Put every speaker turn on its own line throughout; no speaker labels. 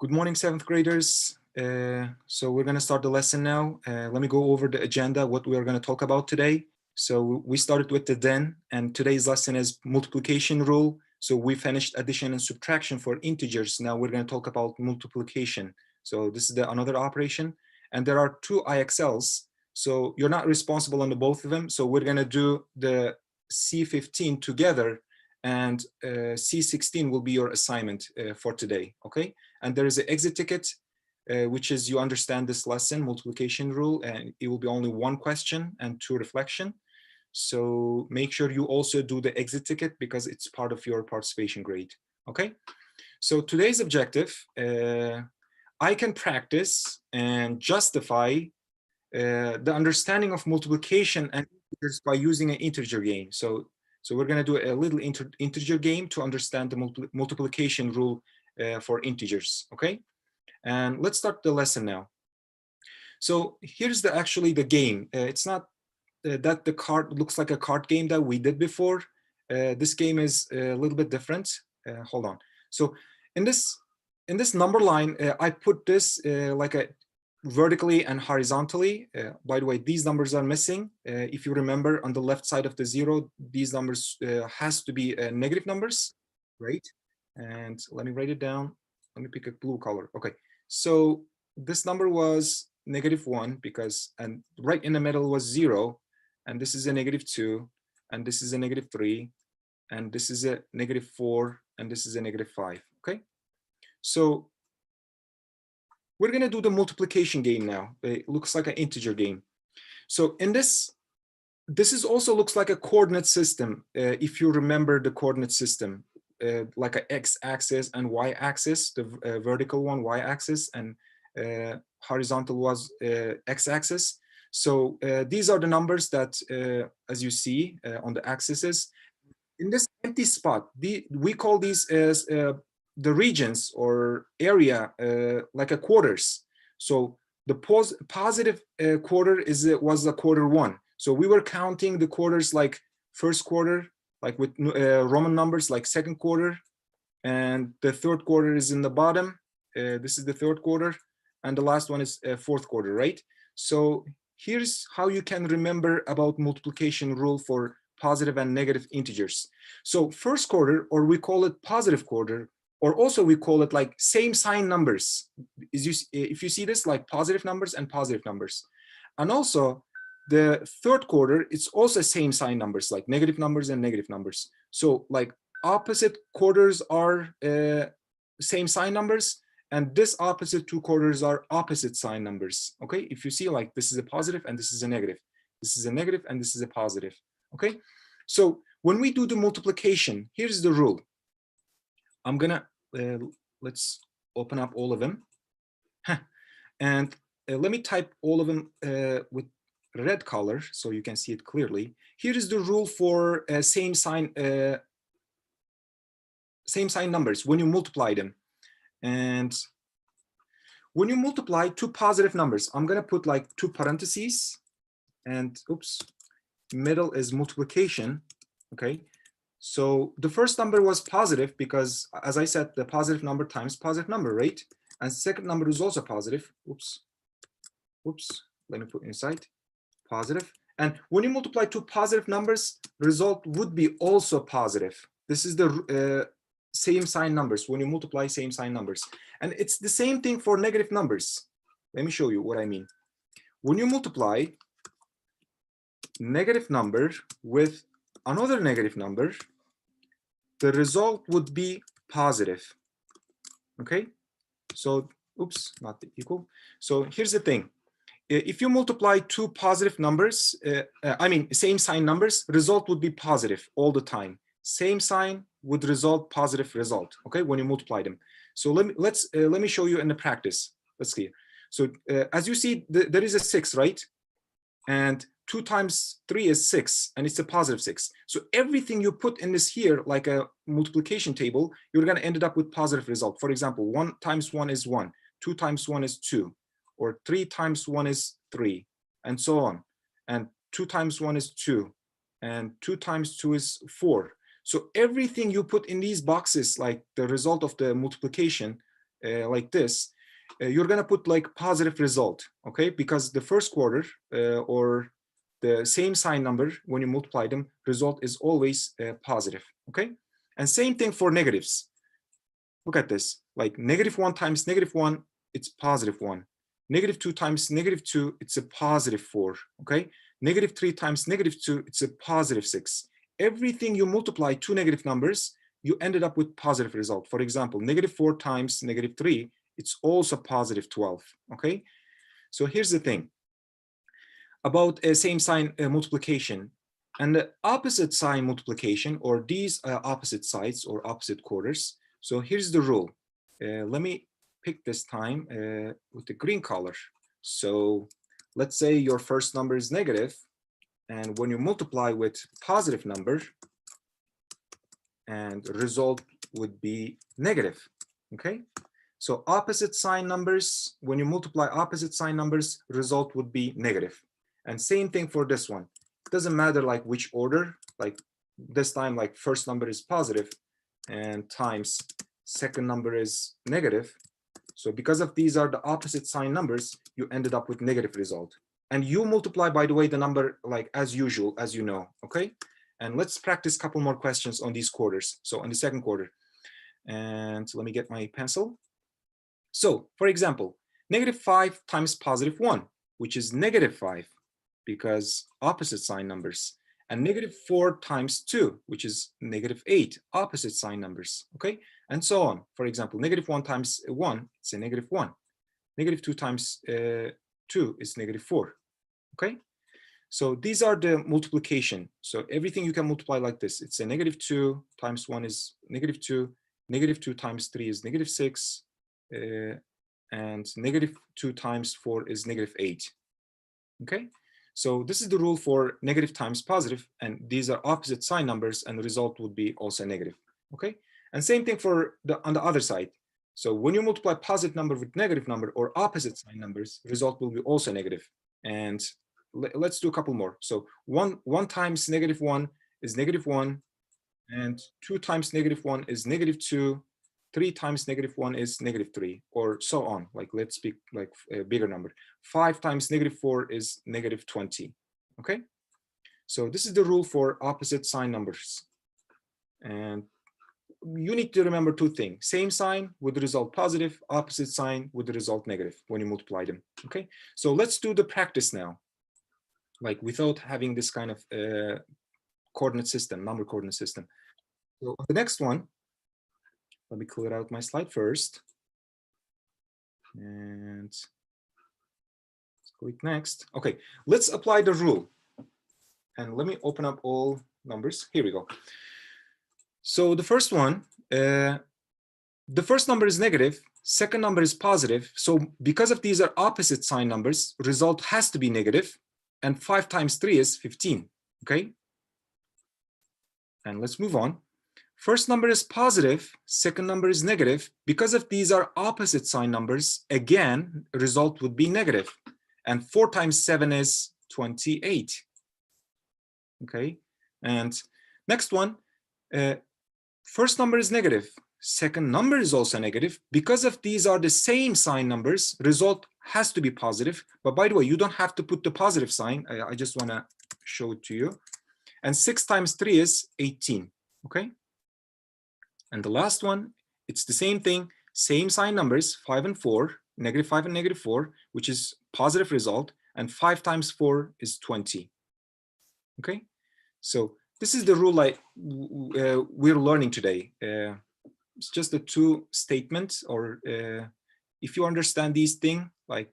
Good morning, seventh graders. So we're going to start the lesson now. Let me go over the agenda, what we are going to talk about today. So we started with the then, and today's lesson is multiplication rule. So we finished addition and subtraction for integers. Now we're going to talk about multiplication. So this is another operation. And there are two IXLs. So you're not responsible on both of them. So we're going to do the C15 together, and C16 will be your assignment for today, okay? And there is an exit ticket, which is you understand this lesson, multiplication rule, and it will be only one question and two reflection. So make sure you also do the exit ticket because it's part of your participation grade, okay? So today's objective, I can practice and justify the understanding of multiplication and integers by using an integer game. So we're going to do a little integer game to understand the multiplication rule for integers, okay? And let's start the lesson now. So here's actually the game. It's not that the card looks like a card game that we did before. This game is a little bit different. Hold on. So in this number line, I put this like a vertically and horizontally. By the way, these numbers are missing. If you remember, on the left side of the zero, these numbers has to be negative numbers, right? And let me write it down. Let me pick a blue color. Okay, so this number was -1 because, and right in the middle was 0, and this is a -2, and this is a -3, and this is a -4, and this is a -5. Okay, so we're going to do the multiplication game now. It looks like an integer game. So in this is also looks like a coordinate system. If you remember the coordinate system, like an x-axis and y-axis, the vertical one y-axis, and horizontal was x-axis. So these are the numbers that, as you see on the axes, in this empty spot, we call these as the regions or area, like a quarters. So the positive quarter was a quarter 1. So we were counting the quarters like first quarter, like with Roman numbers, like second quarter, and the third quarter is in the bottom. This is the third quarter, and the last one is fourth quarter, right? So here's how you can remember about multiplication rule for positive and negative integers. So first quarter, or we call it positive quarter, or also we call it like same sign numbers. If you see this, like positive numbers and positive numbers. And also the third quarter, it's also same sign numbers, like negative numbers and negative numbers. So like opposite quarters are same sign numbers, and this opposite two quarters are opposite sign numbers. Okay, if you see, like this is a positive and this is a negative, this is a negative and this is a positive. Okay, so when we do the multiplication, here's the rule. I'm gonna let's open up all of them, and let me type all of them with red color so you can see it clearly. Here is the rule for same sign numbers when you multiply them. And when you multiply two positive numbers, I'm gonna put like two parentheses, and oops, middle is multiplication. Okay, so the first number was positive because, as I said, the positive number times positive number, right? And second number is also positive. Oops, let me put inside positive. And when you multiply two positive numbers, result would be also positive. This is the same sign numbers when you multiply same sign numbers. And it's the same thing for negative numbers. Let me show you what I mean. When you multiply negative number with another negative number, the result would be positive. Okay, so oops, not equal. So here's the thing. If you multiply two positive numbers, I mean same sign numbers, result would be positive all the time. Same sign would result positive result. Okay, when you multiply them. So let me show you in the practice. Let's see. So as you see, there is a 6, right? And 2 times 3 is 6, and it's a positive 6. So everything you put in this here, like a multiplication table, you're going to end up with positive result. For example, 1 times 1 is 1, 2 times 1 is 2, or 3 times 1 is 3, and so on. And 2 times 1 is 2, and 2 times 2 is 4. So everything you put in these boxes, like the result of the multiplication, like this, you're gonna put like positive result, okay? Because the first quarter or the same sign number, when you multiply them, result is always positive, okay? And same thing for negatives. Look at this, like -1 times -1, it's +1. -2 times -2, it's a +4, okay? -3 times -2, it's a +6. Everything you multiply two negative numbers, you ended up with positive result. For example, -4 times -3, it's also +12, okay? So here's the thing about a same sign multiplication and the opposite sign multiplication, or these opposite sides or opposite quarters. So here's the rule. Let me pick this time with the green color. So let's say your first number is negative, and when you multiply with positive number, and the result would be negative, okay? So opposite sign numbers, when you multiply opposite sign numbers, result would be negative. And same thing for this one. It doesn't matter like which order, like this time, like first number is positive and times second number is negative. So because of these are the opposite sign numbers, you ended up with negative result. And you multiply, by the way, the number like as usual, as you know, okay? And let's practice a couple more questions on these quarters. So on the second quarter, and let me get my pencil. So for example, -5 times +1, which is -5, because opposite sign numbers, and -4 times 2, which is -8, opposite sign numbers, okay? And so on. For example, -1 times 1, it's a -1. -2 times 2 is -4, okay? So these are the multiplication. So everything you can multiply like this. It's a -2 times 1 is -2, -2 times 3 is -6, and -2 times 4 is -8, okay? So this is the rule for negative times positive, and these are opposite sign numbers, and the result would be also negative, okay? And same thing for on the other side. So when you multiply positive number with negative number or opposite sign numbers, result will be also negative. And let's do a couple more. So 1 times -1 is -1, and 2 times -1 is -2, 3 times -1 is -3, or so on. Like let's pick like a bigger number. 5 times -4 is -20, okay? So this is the rule for opposite sign numbers. And you need to remember two things: same sign with the result positive, opposite sign with the result negative when you multiply them, okay? So let's do the practice now, like without having this kind of coordinate system, number coordinate system. So the next one, let me clear out my slide first. And let's click next. Okay, let's apply the rule. And let me open up all numbers. Here we go. So the first one, the first number is negative, second number is positive. So because of these are opposite sign numbers, result has to be negative. And 5 times 3 is 15, okay? And let's move on. First number is positive, second number is negative. Because of these are opposite sign numbers, again, result would be negative. And 4 times 7 is 28, okay? And next one, first number is negative, second number is also negative. Because of these are the same sign numbers, result has to be positive. But by the way, you don't have to put the positive sign. I just want to show it to you. And 6 times 3 is 18, okay? And the last one, it's the same thing, same sign numbers, 5 and 4, -5 and -4, which is positive result. And 5 times 4 is 20, okay? So this is the rule we're learning today. It's just a two statements, or if you understand these things, like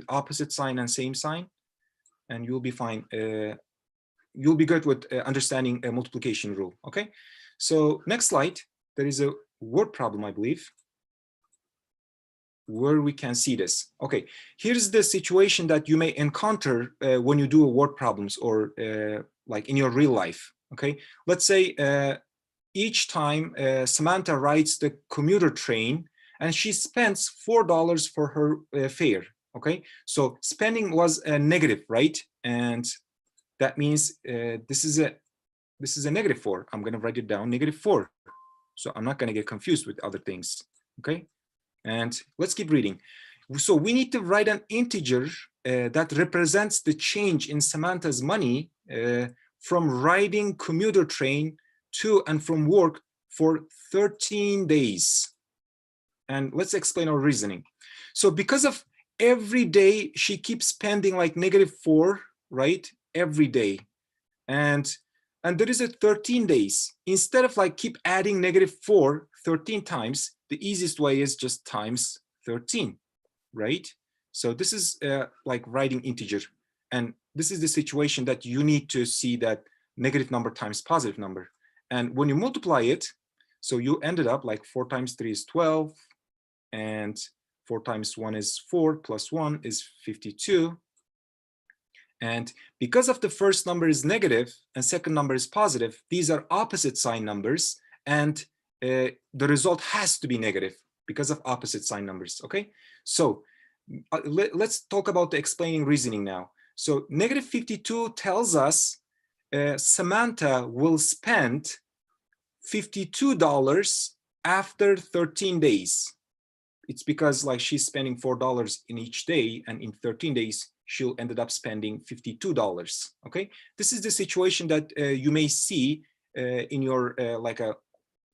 opposite sign and same sign, and you'll be fine. You'll be good with understanding a multiplication rule, okay? So next slide, there is a word problem, I believe, where we can see this. Okay, here's the situation that you may encounter when you do word problems, or like in your real life, okay? Let's say each time Samantha rides the commuter train and she spends $4 for her fare, okay? So spending was negative, right? And that means this is a -4. I'm going to write it down, -4. So I'm not going to get confused with other things, okay? And let's keep reading. So we need to write an integer that represents the change in Samantha's money from riding commuter train to and from work for 13 days. And let's explain our reasoning. So because of every day she keeps spending like -4, right? Every day. And there is a 13 days. Instead of like keep adding -4 13 times, the easiest way is just times 13, right? So this is like writing integer. And this is the situation that you need to see that negative number times positive number. And when you multiply it, so you ended up like 4 times 3 is 12, and 4 times 1 is 4, plus 1 is 52. And because of the first number is negative and second number is positive, these are opposite sign numbers, and the result has to be negative because of opposite sign numbers, okay? So let's talk about the explaining reasoning now. So -52 tells us Samantha will spend $52 after 13 days. It's because like she's spending $4 in each day, and in 13 days, she'll ended up spending $52, okay? This is the situation that you may see in your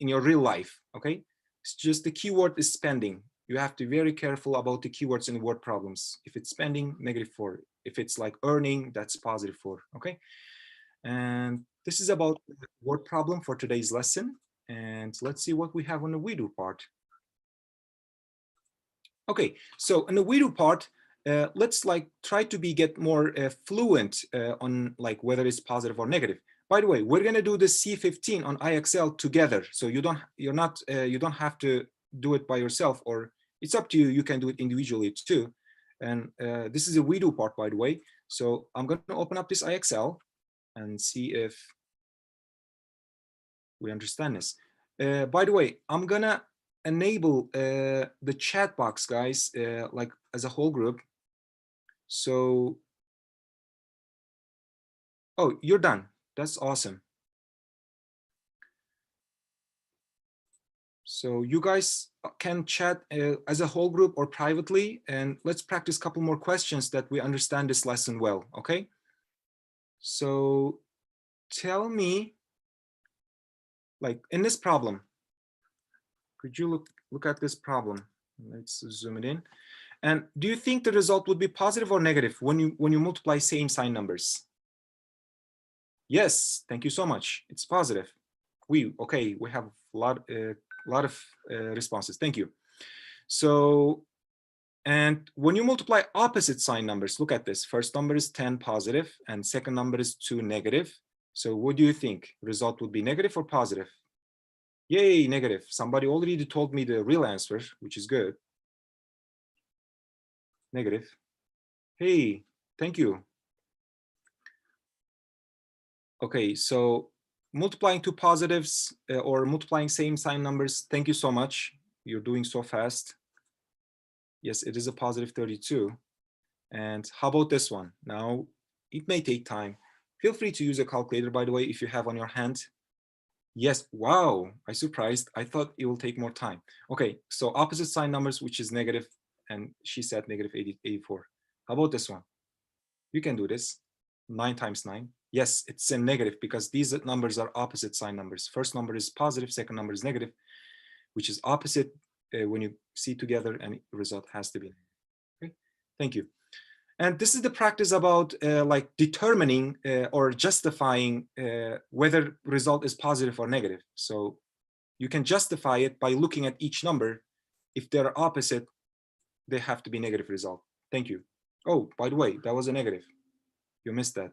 in your real life, okay? It's just the keyword is spending. You have to be very careful about the keywords in word problems. If it's spending, -4. If it's like earning, that's +4, okay? And this is about the word problem for today's lesson. And let's see what we have on the we do part. Okay, so in the we do part, let's like try to get more fluent on like whether it's positive or negative. By the way, we're gonna do the C15 on IXL together, so you don't have to do it by yourself, or it's up to you. You can do it individually too. And this is a we do part, by the way. So I'm gonna open up this IXL and see if we understand this. By the way, I'm gonna enable the chat box, guys, like as a whole group. So, oh, you're done. That's awesome. So you guys can chat as a whole group or privately, and let's practice a couple more questions that we understand this lesson well, okay? So tell me, like in this problem, could you look at this problem? Let's zoom it in. And do you think the result would be positive or negative when you multiply same sign numbers? Yes, thank you so much. It's positive. Okay, we have a lot of responses. Thank you. So, and when you multiply opposite sign numbers, look at this. First number is 10 positive and second number is 2 negative. So what do you think? Result would be negative or positive? Yay, negative. Somebody already told me the real answer, which is good. Negative. Hey, thank you. Okay, so multiplying two positives or multiplying same sign numbers, thank you so much. You're doing so fast. Yes, it is a positive 32. And how about this one? Now, it may take time. Feel free to use a calculator, by the way, if you have on your hand. Yes, wow, I'm surprised. I thought it will take more time. Okay, so opposite sign numbers, which is negative, and she said negative 84. How about this one? You can do this. 9 times 9. Yes, it's a negative because these numbers are opposite sign numbers. First number is positive, second number is negative, which is opposite when you see together, and the result has to be. Okay, thank you. And this is the practice about like determining or justifying whether result is positive or negative. So you can justify it by looking at each number. If they're opposite, they have to be negative result. Thank you. Oh, by the way, that was a negative. You missed that.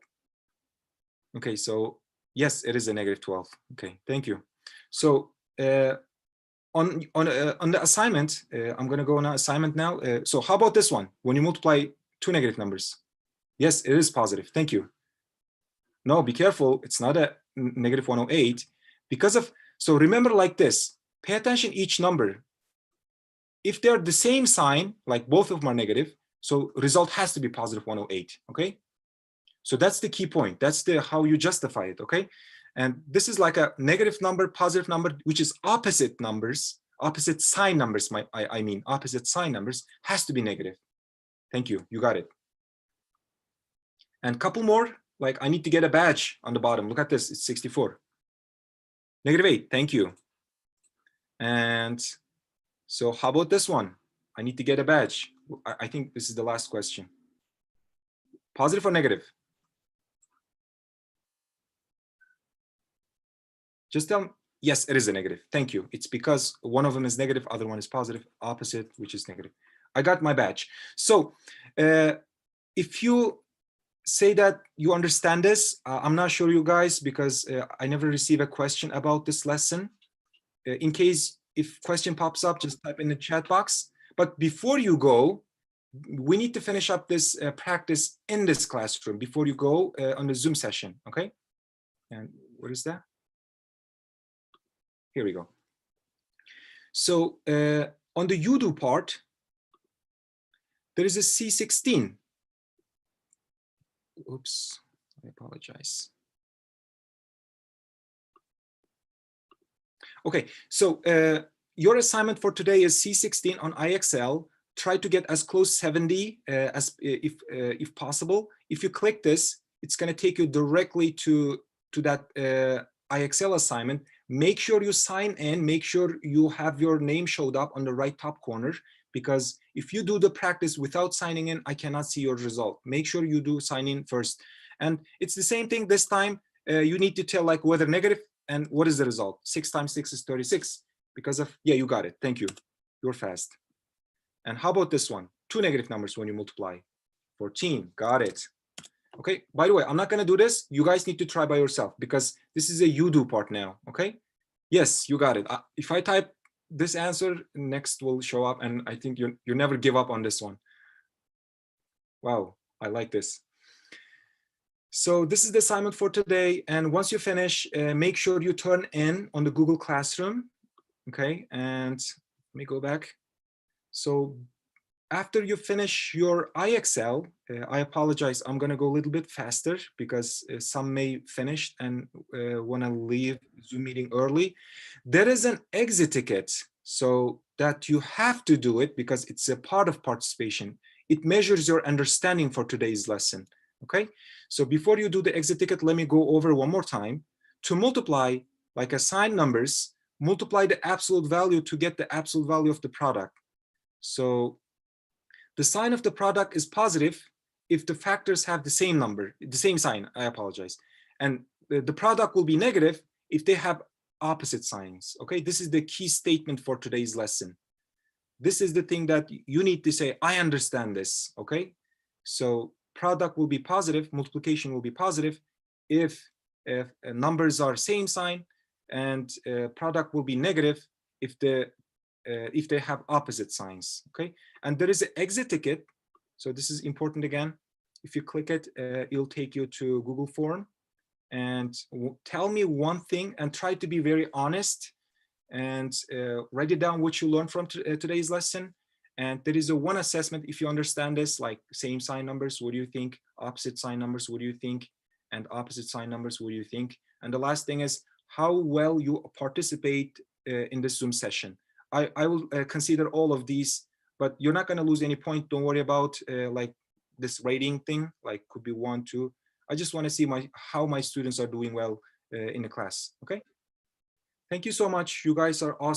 Okay, so yes, it is a negative 12. Okay, thank you. So on the assignment, I'm going to go on an assignment now. So how about this one? When you multiply two negative numbers, yes, it is positive. Thank you. No, be careful. It's not a negative 108 because of. So remember like this. Pay attention each number. If they're the same sign, like both of them are negative, so result has to be positive 108. Okay. So that's the key point. That's the how you justify it, okay? And this is like a negative number, positive number, which is opposite numbers. Opposite sign numbers, I mean, opposite sign numbers has to be negative. Thank you, you got it. And couple more, like I need to get a badge on the bottom. Look at this, it's 64. -8, thank you. And so how about this one? I need to get a badge. I think this is the last question. Positive or negative? Just tell me. Yes, it is a negative. Thank you. It's because one of them is negative, other one is positive, opposite, which is negative. I got my badge. So if you say that you understand this, I'm not sure you guys, because I never receive a question about this lesson. In case if question pops up, just type in the chat box. But before you go, we need to finish up this practice in this classroom before you go on the Zoom session, okay? And what is that? Here we go. So on the you do part, there is a C16. Oops, I apologize. Okay, so your assignment for today is C16 on IXL. Try to get as close 70 as if possible. If you click this, it's going to take you directly to that IXL assignment. Make sure you sign in. Make sure you have your name showed up on the right top corner, because if you do the practice without signing in, I cannot see your result. Make sure you do sign in first. And it's the same thing this time. You need to tell like whether negative and what is the result. 6 times 6 is 36 because of, yeah, you got it. Thank you. You're fast. And how about this one? 2 negative numbers when you multiply. 14, got it. Okay, by the way, I'm not going to do this. You guys need to try by yourself because this is a you do part now. Okay, yes, you got it. If I type this answer, next will show up, and I think you never give up on this one. Wow, I like this. So this is the assignment for today, and once you finish, make sure you turn in on the Google Classroom. Okay, and let me go back. So after you finish your IXL, I apologize, I'm going to go a little bit faster because some may finish and want to leave Zoom meeting early. There is an exit ticket, so that you have to do it because it's a part of participation. It measures your understanding for today's lesson. Okay, so before you do the exit ticket, let me go over one more time. To multiply, like assign numbers, multiply the absolute value to get the absolute value of the product. So the sign of the product is positive if the factors have the same number, the same sign, I apologize. And the product will be negative if they have opposite signs, okay? This is the key statement for today's lesson. This is the thing that you need to say, I understand this, okay? So product will be positive, multiplication will be positive if numbers are same sign, and product will be negative if they have opposite signs, okay? And there is an exit ticket. So this is important again. If you click it, it'll take you to Google form and tell me one thing and try to be very honest and write it down what you learned from today's lesson. And there is a one assessment if you understand this, like same sign numbers, what do you think? Opposite sign numbers, what do you think? And opposite sign numbers, what do you think? And the last thing is how well you participate in this Zoom session. I will consider all of these, but you're not going to lose any point. Don't worry about like this rating thing, like could be 1, 2. I just want to see how my students are doing well in the class. Okay. Thank you so much. You guys are awesome.